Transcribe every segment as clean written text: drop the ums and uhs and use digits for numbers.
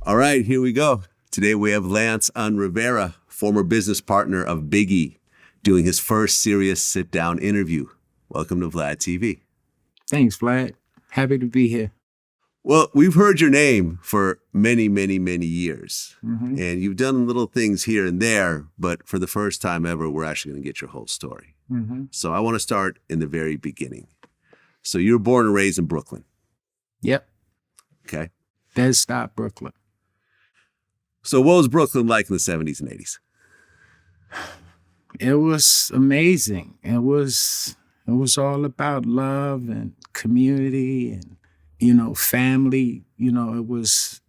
All right, here we go. Today we have Lance on Rivera, former business partner of Biggie, doing his first serious sit-down interview. Welcome to VladTV. Thanks, Vlad. Happy to be here. Well, we've heard your name for many, many, many years. Mm-hmm. And you've done little things here and there, but for the first time ever, we're actually going to get your whole story. Mm-hmm. So I want to start in the very beginning. So you were born and raised in Brooklyn. Yep. Okay. Bed-Stuy, Brooklyn. So what was Brooklyn like in the 70s and 80s? It was amazing. It was all about love and community and, family. It was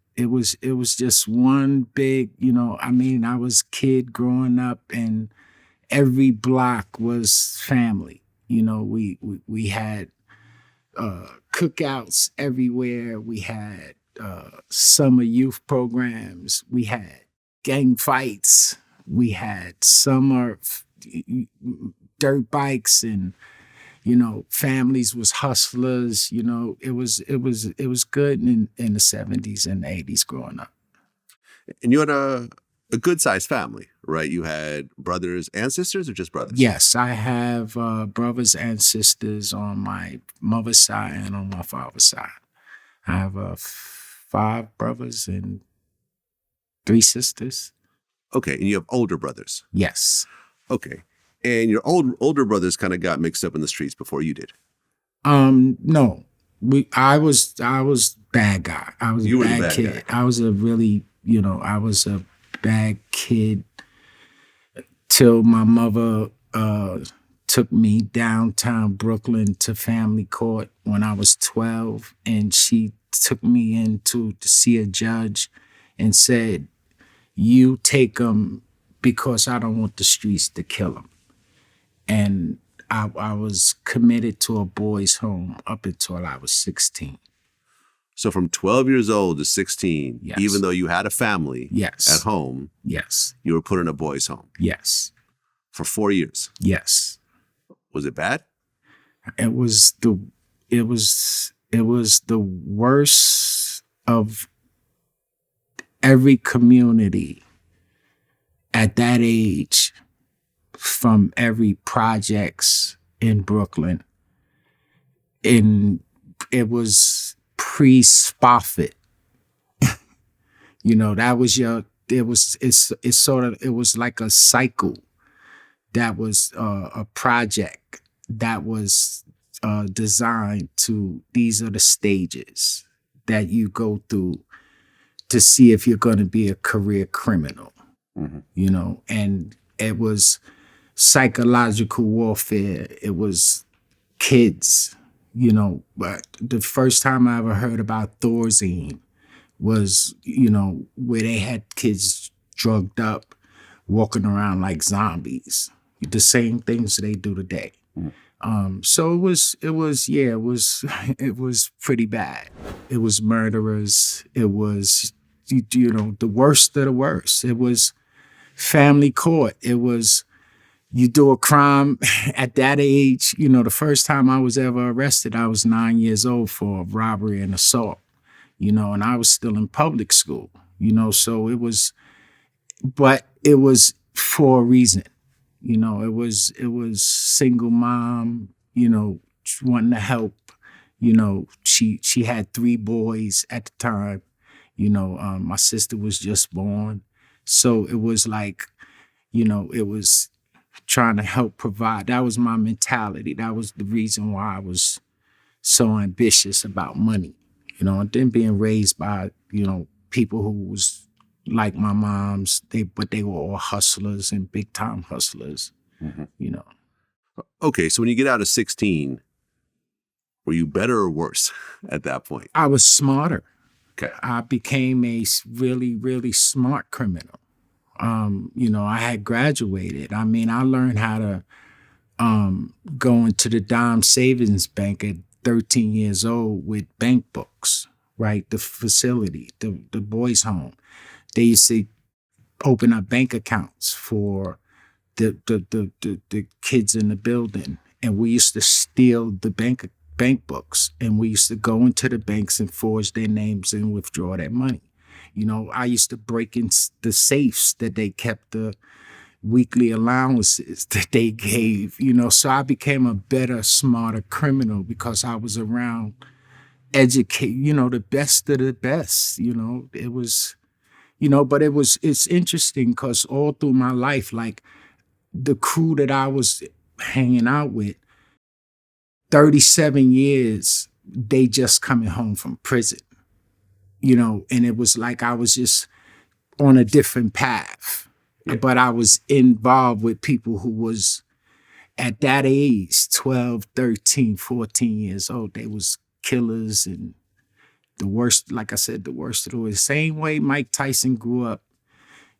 just one big, I was a kid growing up and every block was family. We had cookouts everywhere. We had summer youth programs. We had gang fights. We had summer dirt bikes, and families was hustlers. It was good in the 70s and 80s growing up. And you had a good sized family, right? You had brothers and sisters, or just brothers? Yes, I have brothers and sisters on my mother's side and on my father's side. I have 5 brothers and 3 sisters. Okay, and you have older brothers? Yes. Okay, and your older brothers kind of got mixed up in the streets before you did? No, I was bad guy. I was You a were the bad bad kid. guy. I was a really, I was a bad kid till my mother took me downtown Brooklyn to family court when I was 12, and she took me in to see a judge and said, "You take him because I don't want the streets to kill him." And I was committed to a boys' home up until I was 16. So from 12 years old to 16, Yes. even though you had a family Yes. at home, Yes. you were put in a boys' home Yes. for 4 years. Yes. Was it bad? It was the worst of every community at that age, from every projects in Brooklyn. And it was pre-Spofford. That was it was like a cycle. That was a project that was designed to, these are the stages that you go through to see if you're going to be a career criminal. Mm-hmm. And it was psychological warfare. It was kids, but the first time I ever heard about Thorazine was, where they had kids drugged up, walking around like zombies, the same things they do today. So it was pretty bad. It was murderers. It was, the worst of the worst. It was family court. It was, you do a crime at that age. The first time I was ever arrested, I was 9 years old for robbery and assault, and I was still in public school, so it was, but it was for a reason. It was single mom, wanting to help. She had 3 boys at the time. My sister was just born. So it was like, it was trying to help provide. That was my mentality. That was the reason why I was so ambitious about money, and then being raised by, people who was like my mom's, but they were all hustlers and big time hustlers, Mm-hmm. Okay, so when you get out of 16, were you better or worse at that point? I was smarter. Okay. I became a really, really smart criminal. I had graduated. I learned how to go into the dime savings bank at 13 years old with bank books, right? The facility, the boys' home. They used to open up bank accounts for the kids in the building, and we used to steal the bank books, and we used to go into the banks and forge their names and withdraw that money. I used to break in the safes that they kept the weekly allowances that they gave, so I became a better, smarter criminal because I was around the best of the best. It was, but it's interesting because all through my life, like the crew that I was hanging out with, 37 years, they just coming home from prison, and it was like I was just on a different path. Yeah. But I was involved with people who was at that age, 12, 13, 14 years old. They was killers and the worst, like I said, the worst of the worst. Same way Mike Tyson grew up,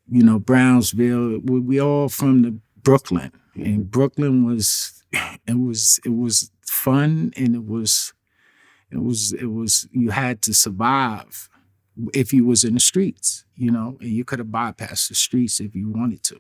Brownsville. We all from the Brooklyn. And Brooklyn was fun, and it was you had to survive if you was in the streets, and you could have bypassed the streets if you wanted to.